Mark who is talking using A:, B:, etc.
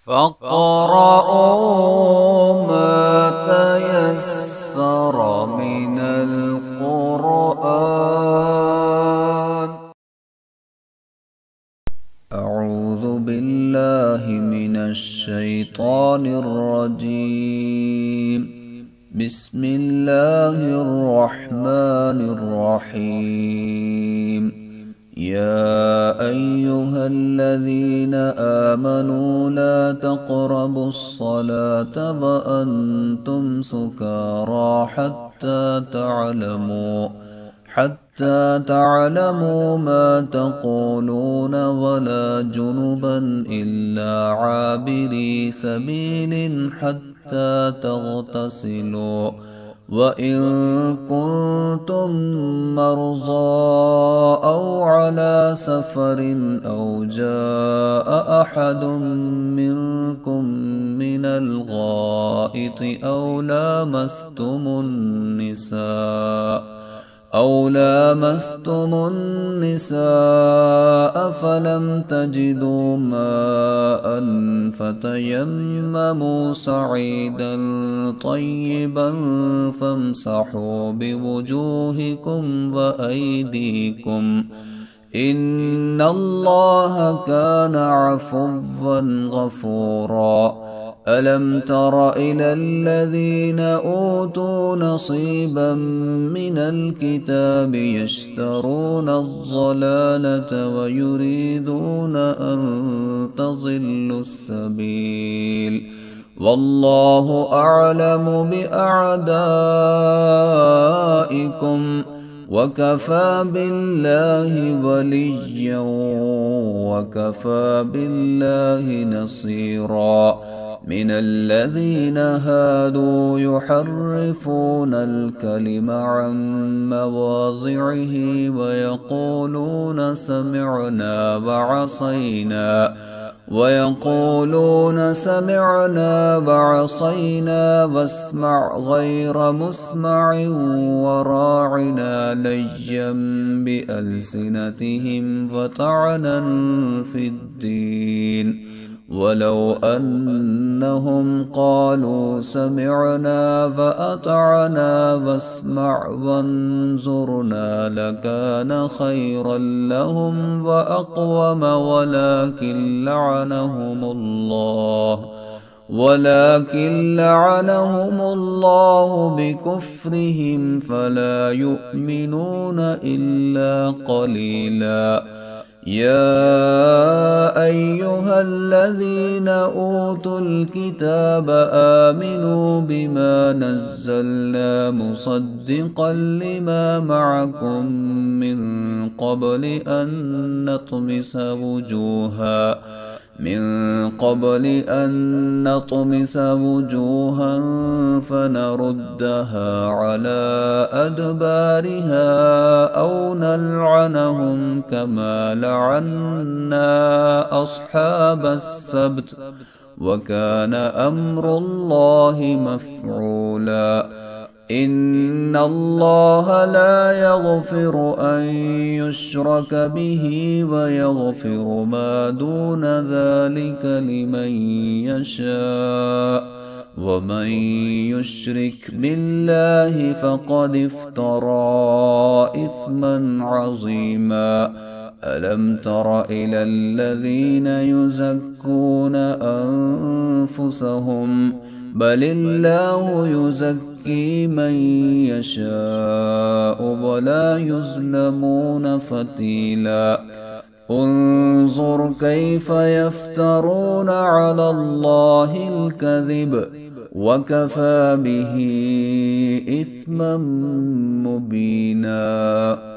A: فاقرؤوا ما تيسر من القرآن. أعوذ بالله من الشيطان الرجيم. بسم الله الرحمن الرحيم. يا أيها الذين آمنوا لا تقربوا الصلاة وأنتم سكارى حتى تعلموا ما تقولون ولا جنبا إلا عابري سبيل حتى تغتسلوا، وإن كنتم مرضى أو على سفر أو جاء أحد منكم من الغائط أو لامستم النساء فلم تجدوا ماء فتيمموا صعيدا طيبا فامسحوا بوجوهكم وأيديكم، إن الله كان عفوا غفورا. ألم تر إلى الذين أوتوا نصيبا من الكتاب يشترون الضلالة ويريدون أن تضلوا السبيل، والله أعلم بأعدائكم وكفى بالله وليا وكفى بالله نصيرا. من الذين هادوا يحرفون الكلم عن مواضعه ويقولون سمعنا وعصينا واسمع غير مسمع وراعنا ليا بألسنتهم وطعنا في الدين، ولو أنهم قالوا سمعنا فأطعنا واسمع وانظرنا لكان خيرا لهم وأقوم، ولكن لعنهم الله بكفرهم فلا يؤمنون إلا قليلا. يا أيها الذين أوتوا الكتاب آمنوا بما نزلنا مصدقا لما معكم من قبل أن نطمس وجوها فنردها على أدبارها أو نلعنهم كما لعنا أصحاب السبت، وكان أمر الله مفعولا. إن الله لا يغفر أن يشرك به ويغفر ما دون ذلك لمن يشاء، ومن يشرك بالله فقد افترى إثما عظيما. ألم تر إلى الذين يزكون أنفسهم بل الله يزكي من يشاء ولا يظلمون فتيلا. انظر كيف يفترون على الله الكذب وكفى به إثما مبينا.